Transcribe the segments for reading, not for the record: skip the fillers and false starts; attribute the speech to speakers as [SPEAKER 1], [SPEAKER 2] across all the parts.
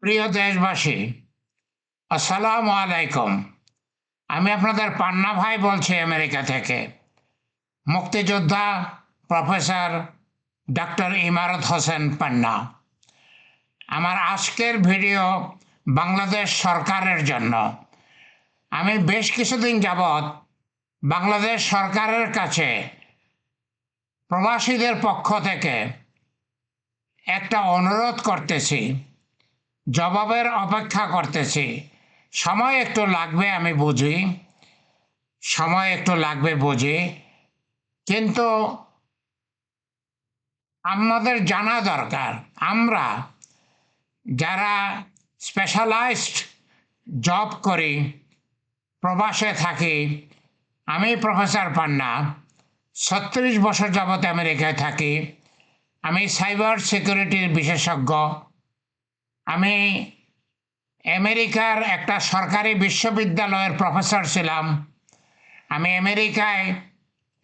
[SPEAKER 1] প্রিয় দেশবাসী, আসসালামু আলাইকুম। আমি আপনাদের পান্না ভাই বলছি আমেরিকা থেকে। মুক্তিযোদ্ধা প্রফেসর ডক্টর ইমারত হোসেন পান্না। আমার আজকের ভিডিও বাংলাদেশ সরকারের জন্য। আমি বেশ কিছুদিন যাবৎ বাংলাদেশ সরকারের কাছে প্রবাসীদের পক্ষ থেকে একটা অনুরোধ করতেছি, জবাবের অপেক্ষা করতেছি। সময় একটু লাগবে, আমি বুঝি, সময় একটু লাগবে বুঝি, কিন্তু আমাদের জানা দরকার আমরা যারা স্পেশালাইজড জব করি, প্রবাসে থাকি। আমি প্রফেসর পান্না ৩৬ বছর যাবৎ আমেরিকায় থাকি। আমি সাইবার সিকিউরিটির বিশেষজ্ঞ। আমি আমেরিকার একটা সরকারি বিশ্ববিদ্যালয়ের প্রফেসর ছিলাম। আমি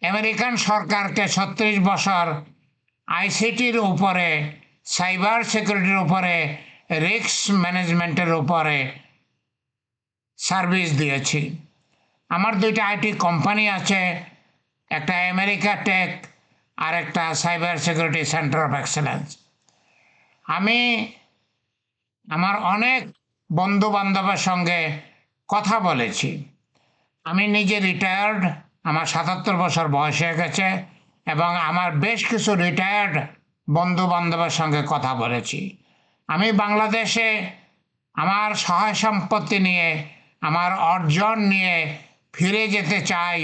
[SPEAKER 1] আমেরিকান সরকারকে ৩৬ বছর আইসিটির উপরে, সাইবার সিকিউরিটির উপরে, রিস্ক ম্যানেজমেন্টের উপরে সার্ভিস দিয়েছি। আমার দুইটা আইটি কোম্পানি আছে, একটা আমেরিকা টেক আর একটা cyber security centre of excellence. আমি আমার অনেক বন্ধু বান্ধবের সঙ্গে কথা বলেছি। আমি নিজে রিটায়ার্ড, আমার ৭৭ বছর বয়স হয়ে গেছে, এবং আমার বেশ কিছু রিটায়ার্ড বন্ধু বান্ধবের সঙ্গে কথা বলেছি। আমি বাংলাদেশে আমার সহায় সম্পত্তি নিয়ে, আমার অর্জন নিয়ে ফিরে যেতে চাই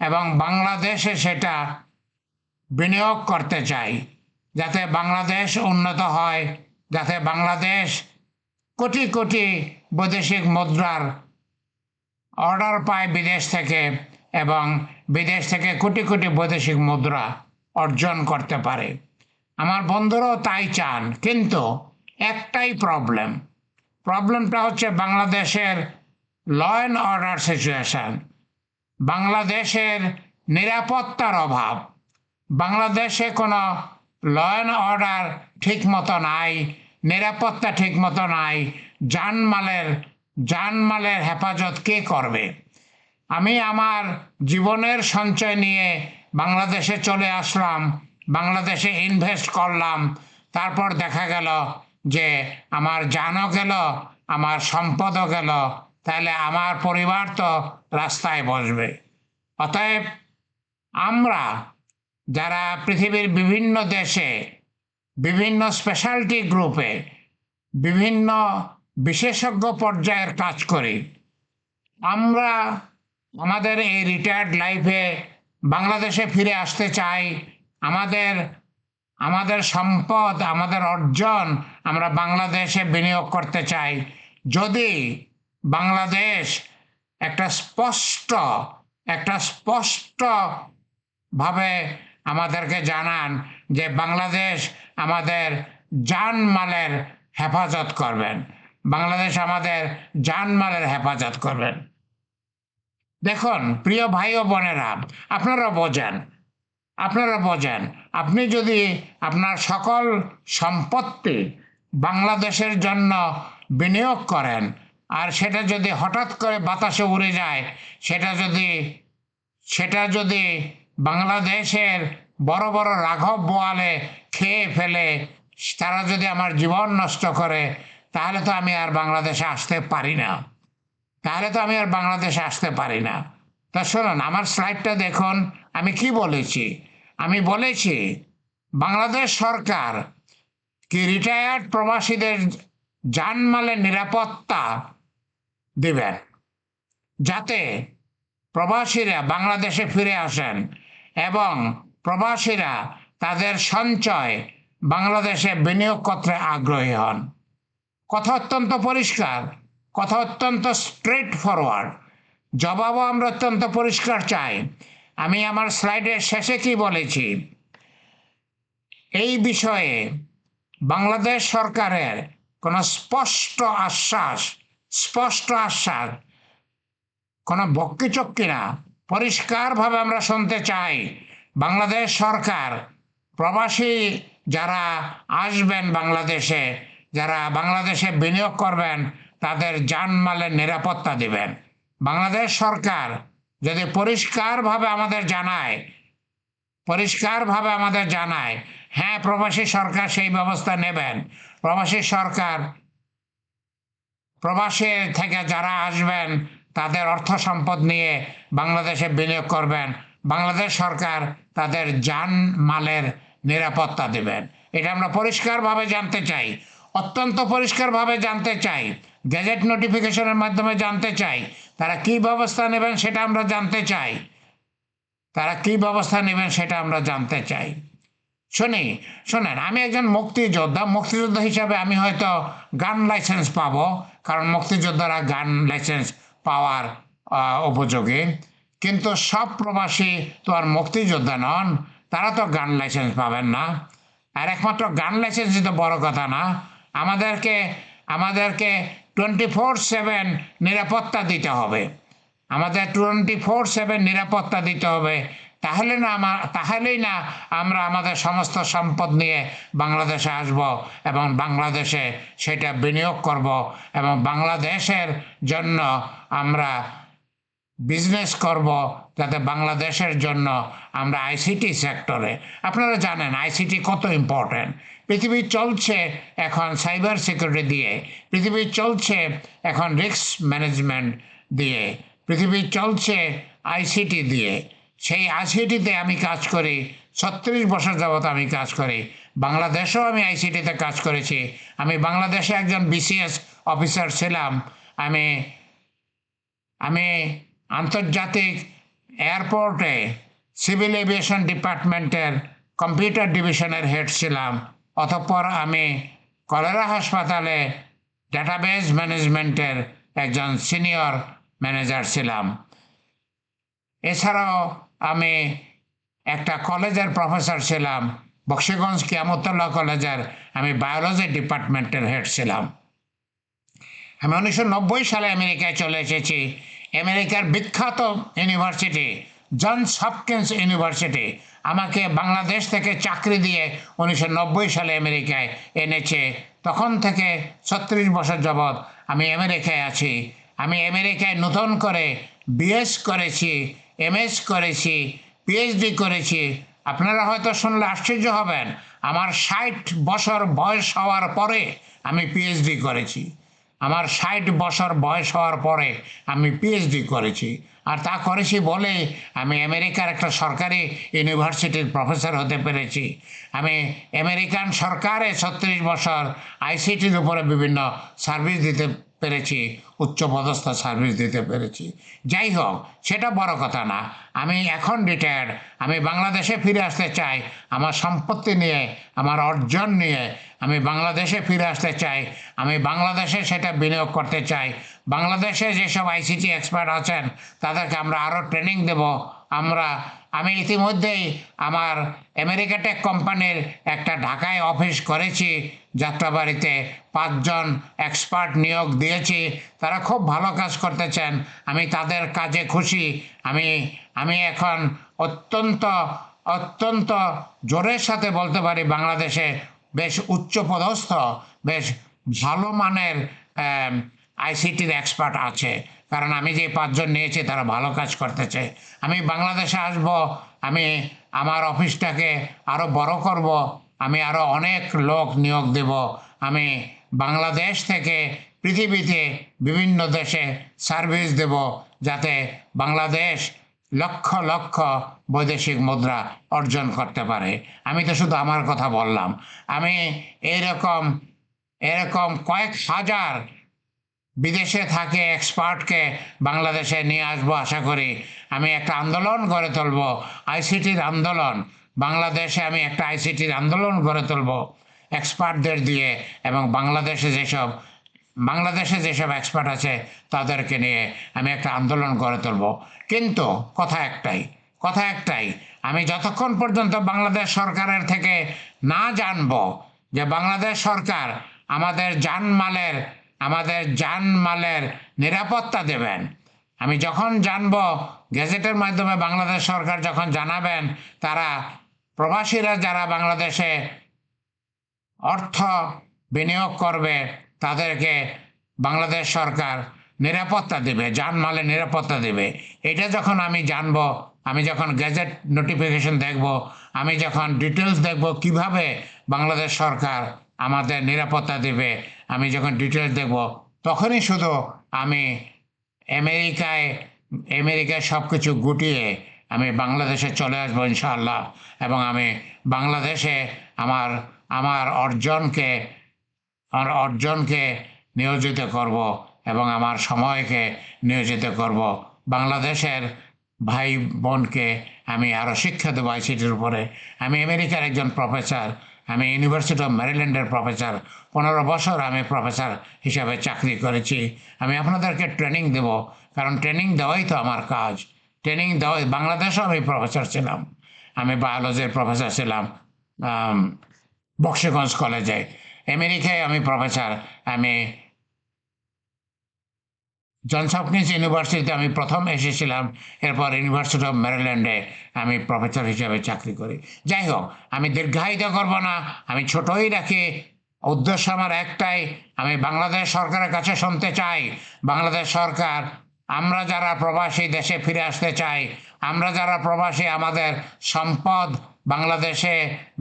[SPEAKER 1] এবং বাংলাদেশে সেটা বিনিয়োগ করতে চাই, যাতে বাংলাদেশ উন্নত হয়, যাতে বাংলাদেশ কোটি কোটি বৈদেশিক মুদ্রার অর্ডার পায় বিদেশ থেকে, এবং বিদেশ থেকে কোটি কোটি বৈদেশিক মুদ্রা অর্জন করতে পারে। আমার বন্ধুরাও তাই চান, কিন্তু একটাই প্রবলেমটা হচ্ছে বাংলাদেশের ল অ্যান্ড অর্ডার সিচুয়েশন, বাংলাদেশের নিরাপত্তার অভাব। বাংলাদেশে কোনো ল অ্যান্ড অর্ডার ঠিক মতো নাই, নিরাপত্তা ঠিক মতো নাই। জানমালের হেফাজত কে করবে? আমি আমার জীবনের সঞ্চয় নিয়ে বাংলাদেশে চলে আসলাম, বাংলাদেশে ইনভেস্ট করলাম। তারপর দেখা গেল যে আমার জানও গেল, আমার সম্পদও গেল, তাহলে আমার পরিবার তো রাস্তায় বসবে। অতএব আমরা যারা পৃথিবীর বিভিন্ন দেশে, বিভিন্ন স্পেশালিটি গ্রুপে, বিভিন্ন বিশেষজ্ঞ পর্যায়ের কাজ করি, আমরা আমাদের এই রিটায়ার্ড লাইফে বাংলাদেশে ফিরে আসতে চাই। আমাদের সম্পদ, আমাদের অর্জন আমরা বাংলাদেশে বিনিয়োগ করতে চাই। যদি বাংলাদেশ একটা স্পষ্ট ভাবে আমাদেরকে জানান যে বাংলাদেশ আমাদের জানমালের হেফাজত করবেন, বাংলাদেশ আমাদের জানমালের হেফাজত করবেন। দেখুন প্রিয় ভাই ও বোনেরা, আপনারা বোঝেন, আপনি যদি আপনার সকল সম্পত্তি বাংলাদেশের জন্য বিনিয়োগ করেন, আর সেটা যদি হঠাৎ করে বাতাসে উড়ে যায়, সেটা যদি বাংলাদেশের বড় বড় রাঘব বোয়ালে খেয়ে ফেলে, তারা যদি আমার জীবন নষ্ট করে, তাহলে তো আমি আর বাংলাদেশে আসতে পারি না। তা শুনুন, আমার স্লাইডটা দেখুন। আমি কি বলেছি? আমি বলেছি বাংলাদেশ সরকার কি রিটায়ার্ড প্রবাসীদের জানমালের নিরাপত্তা দিবেন, যাতে প্রবাসীরা বাংলাদেশে ফিরে আসেন এবং প্রবাসীরা তাদের সঞ্চয় বাংলাদেশে বিনিয়োগ করতে আগ্রহী হন। কথা অত্যন্ত পরিষ্কার, কথা অত্যন্ত স্ট্রেট ফরওয়ার্ড, জবাবও আমরা অত্যন্ত পরিষ্কার চাই। আমি আমার স্লাইডের শেষে কি বলেছি? এই বিষয়ে বাংলাদেশ সরকারের কোনো স্পষ্ট আশ্বাস, কোনো বক্কিচক্কি না, পরিষ্কারভাবে আমরা শুনতে চাই। বাংলাদেশ সরকার প্রবাসী যারা আসবেন বাংলাদেশে, যারা বাংলাদেশে বিনিয়োগ করবেন তাদের জানমালের নিরাপত্তা দিবেন। বাংলাদেশ সরকার যদি পরিষ্কারভাবে আমাদের জানায়, হ্যাঁ প্রবাসী সরকার সেই ব্যবস্থা নেবেন। প্রবাসী সরকার প্রবাসী থেকে যারা আসবেন তাদের অর্থ সম্পদ নিয়ে বাংলাদেশে বিনিয়োগ করবেন, বাংলাদেশ সরকার তাদের জানমালের নিরাপত্তা দেবেন। এটা আমরা পরিষ্কারভাবে জানতে চাই, অত্যন্ত পরিষ্কারভাবে জানতে চাই, গেজেট নোটিফিকেশনের মাধ্যমে জানতে চাই। তারা কি ব্যবস্থা নেবেন সেটা আমরা জানতে চাই। আমরা জানতে চাই। শোনেন, আমি একজন মুক্তিযোদ্ধা হিসাবে আমি হয়তো গান লাইসেন্স পাবো, কারণ মুক্তিযোদ্ধারা গান লাইসেন্স পাওয়ার উপযোগী। কিন্তু সব প্রবাসী তো আর মুক্তিযোদ্ধা নন, তারা তো গান লাইসেন্স পাবেন না। আর একমাত্র গান লাইসেন্সই তো বড় কথা না, আমাদেরকে 24/7 নিরাপত্তা দিতে হবে। আমাদের 24/7 নিরাপত্তা দিতে হবে। তাহলেই না আমরা আমাদের সমস্ত সম্পদ নিয়ে বাংলাদেশে আসব এবং বাংলাদেশে সেটা বিনিয়োগ করব এবং বাংলাদেশের জন্য আমরা বিজনেস করব, যাতে বাংলাদেশের জন্য আমরা আইসিটি সেক্টরে, আপনারা জানেন আইসিটি কত ইম্পর্টেন্ট। পৃথিবী চলছে এখন সাইবার সিকিউরিটি দিয়ে, পৃথিবী চলছে এখন রিস্ক ম্যানেজমেন্ট দিয়ে, পৃথিবী চলছে আইসিটি দিয়ে। সেই আইসিটিতে আমি কাজ করি, 36 বছর যাবত আমি কাজ করি। বাংলাদেশেও আমি আইসিটিতে কাজ করেছি। আমি বাংলাদেশে একজন বিসিএস অফিসার ছিলাম। আমি আন্তর্জাতিক এয়ারপোর্টে সিভিল এভিয়েশন ডিপার্টমেন্টের কম্পিউটার ডিভিশনের হেড ছিলাম। অতঃপর আমি কলেরা হাসপাতালে ডাটাবেজ ম্যানেজমেন্টের একজন সিনিয়র ম্যানেজার ছিলাম। এছাড়াও আমি একটা কলেজের প্রফেসর ছিলাম, বক্সিগঞ্জ কিয়ামতুল্লাহ কলেজের। আমি বায়োলজি ডিপার্টমেন্টের হেড ছিলাম। আমি 1990 সালে আমেরিকায় চলে এসেছি। আমেরিকার বিখ্যাত ইউনিভার্সিটি জনস হপকিন্স ইউনিভার্সিটি আমাকে বাংলাদেশ থেকে চাকরি দিয়ে 1990 সালে আমেরিকায় এনেছে। তখন থেকে 36 বছর যাবৎ আমি আমেরিকায় আছি। আমি আমেরিকায় নতুন করে বিএস করেছি, এমএস করেছি, পিএইচডি করেছি। আপনারা হয়তো শুনলে আশ্চর্য হবেন, আমার 60 বছর বয়স হওয়ার পরে আমি পিএইচডি করেছি। আমার 60 বছর বয়স হওয়ার পরে আমি পিএইচডি করেছি। আর তা করেছি বলে আমি আমেরিকার একটা সরকারি ইউনিভার্সিটির প্রফেসর হতে পেরেছি। আমি আমেরিকান সরকারে 36 বছর আইসিটির উপরে বিভিন্ন সার্ভিস দিতে পেরেছি, উচ্চপদস্থ সার্ভিস দিতে পেরেছি। যাই হোক, সেটা বড় কথা না। আমি এখন রিটায়ার্ড। আমি বাংলাদেশে ফিরে আসতে চাই। আমার সম্পত্তি নিয়ে, আমার অর্জন নিয়ে আমি বাংলাদেশে ফিরে আসতে চাই। আমি বাংলাদেশে সেটা বিনিয়োগ করতে চাই। বাংলাদেশে যেসব আইসিটি এক্সপার্ট আছেন তাদেরকে আমরা আরও ট্রেনিং দেব। আমি ইতিমধ্যেই আমার আমেরিকা টেক কোম্পানির একটা ঢাকায় অফিস করেছি। যাত্রাবাড়িতে 5 জন এক্সপার্ট নিয়োগ দিয়েছি। তারা খুব ভালো কাজ করতেছেন। আমি তাদের কাজে খুশি। আমি এখন অত্যন্ত জোরের সাথে বলতে পারি বাংলাদেশে বেশ উচ্চপদস্থ, বেশ ভালো মানের আইসিটির এক্সপার্ট আছে। কারণ আমি যে 5 জন নিয়েছি তারা ভালো কাজ করতেছে। আমি বাংলাদেশে আসব, আমি আমার অফিসটাকে আরও বড় করব, আমি আরও অনেক লোক নিয়োগ দেব। আমি বাংলাদেশ থেকে পৃথিবীতে বিভিন্ন দেশে সার্ভিস দেব, যাতে বাংলাদেশ লক্ষ লক্ষ বৈদেশিক মুদ্রা অর্জন করতে পারে। আমি তো শুধু আমার কথা বললাম। আমি এরকম কয়েক হাজার বিদেশে থাকে এক্সপার্টকে বাংলাদেশে নিয়ে আসবো আশা করি। আমি একটা আন্দোলন গড়ে তুলব, আইসিটির আন্দোলন। বাংলাদেশে আমি একটা আইসিটির আন্দোলন গড়ে তুলব এক্সপার্টদের দিয়ে, এবং বাংলাদেশে যেসব এক্সপার্ট আছে তাদেরকে নিয়ে আমি একটা আন্দোলন গড়ে তুলব। কিন্তু কথা একটাই, আমি যতক্ষণ পর্যন্ত বাংলাদেশ সরকারের থেকে না জানব যে বাংলাদেশ সরকার আমাদের জানমালের নিরাপত্তা দেবেন, আমি যখন জানব, গেজেটের মাধ্যমে বাংলাদেশ সরকার যখন জানাবেন, তারা প্রবাসীরা যারা বাংলাদেশে অর্থ বিনিয়োগ করবে তাদেরকে বাংলাদেশ সরকার নিরাপত্তা দেবে, জানমালের নিরাপত্তা দেবে। এটা যখন আমি জানবো, আমি যখন গ্যাজেট নোটিফিকেশন দেখব, আমি যখন ডিটেলস দেখব কিভাবে বাংলাদেশ সরকার আমাদের নিরাপত্তা দেবে, আমি যখন ডিটেলস দেখব, তখনই শুধু আমি আমেরিকায় সব কিছু গুটিয়ে আমি বাংলাদেশে চলে আসবো ইনশাআল্লাহ। এবং আমি বাংলাদেশে আমার আমার অর্জনকে নিয়োজিত করব এবং আমার সময়কে নিয়োজিত করব। বাংলাদেশের ভাই বোনকে আমি আরও শিক্ষা দেবো আইসিটির উপরে। আমি আমেরিকার একজন প্রফেসর, আমি ইউনিভার্সিটি অফ ম্যারিল্যান্ডের প্রফেসর, 15 বছর আমি প্রফেসর হিসাবে চাকরি করেছি। আমি আপনাদেরকে ট্রেনিং দেব, কারণ ট্রেনিং দেওয়াই তো আমার কাজ। ট্রেনিং দেওয়াই, বাংলাদেশেও আমি প্রফেসর ছিলাম, আমি বায়োলজির প্রফেসর ছিলাম বক্সিগঞ্জ কলেজে। আমেরিকায় আমি প্রফেসর, আমি জনস হপকিন্স ইউনিভার্সিটিতে আমি প্রথম এসেছিলাম, এরপর ইউনিভার্সিটি অফ ম্যারিল্যান্ডে আমি প্রফেসর হিসেবে চাকরি করি। যাই হোক, আমি দীর্ঘায়িত করব না, আমি ছোটই রাখি। উদ্দেশ্য আমার একটাই, আমি বাংলাদেশ সরকারের কাছে শুনতে চাই, বাংলাদেশ সরকার, আমরা যারা প্রবাসী দেশে ফিরে আসতে চাই, আমরা যারা প্রবাসী আমাদের সম্পদ বাংলাদেশে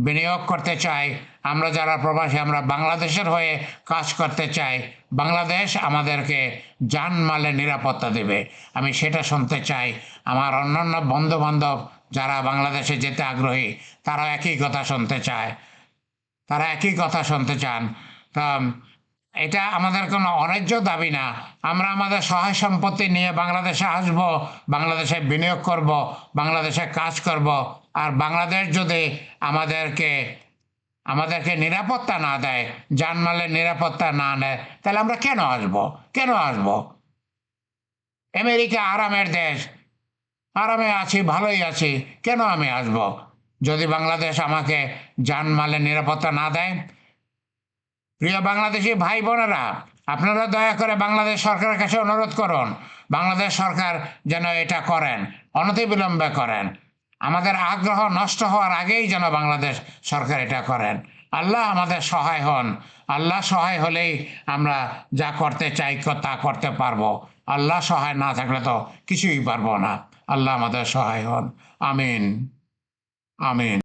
[SPEAKER 1] বিনিয়োগ করতে চাই, আমরা যারা প্রবাসী আমরা বাংলাদেশের হয়ে কাজ করতে চাই, বাংলাদেশ আমাদেরকে জানমালের নিরাপত্তা দেবে, আমি সেটা শুনতে চাই। আমার অন্যান্য বন্ধুবান্ধব যারা বাংলাদেশে যেতে আগ্রহী, তারা একই কথা শুনতে চায়, তারা একই কথা শুনতে চান। তা এটা আমাদের কোনো অন্যায্য দাবি না। আমরা আমাদের সহায় সম্পত্তি নিয়ে বাংলাদেশে আসব, বাংলাদেশে বিনিয়োগ করব, বাংলাদেশে কাজ করব। আর বাংলাদেশ যদি আমাদেরকে নিরাপত্তা না দেয়, জানমালের নিরাপত্তা না নেয়, তাহলে আমরা কেন আসব? আমেরিকা আরামের দেশ, আরামে আছি, ভালোই আছি, কেন আমি আসব যদি বাংলাদেশ আমাকে জানমালের নিরাপত্তা না দেয়? প্রিয় বাংলাদেশি ভাই বোনেরা, আপনারা দয়া করে বাংলাদেশ সরকারের কাছে অনুরোধ করুন, বাংলাদেশ সরকার যেন এটা করেন, অনতিবিলম্বে করেন। আমাদের আগ্রহ নষ্ট হওয়ার আগেই যেন বাংলাদেশ সরকার এটা করেন। আল্লাহ আমাদের সহায় হন। আল্লাহ সহায় হলেই আমরা যা করতে চাই তা করতে পারবো। আল্লাহ সহায় না থাকলে তো কিছুই পারবো না। আল্লাহ আমাদের সহায় হন। আমিন, আমিন।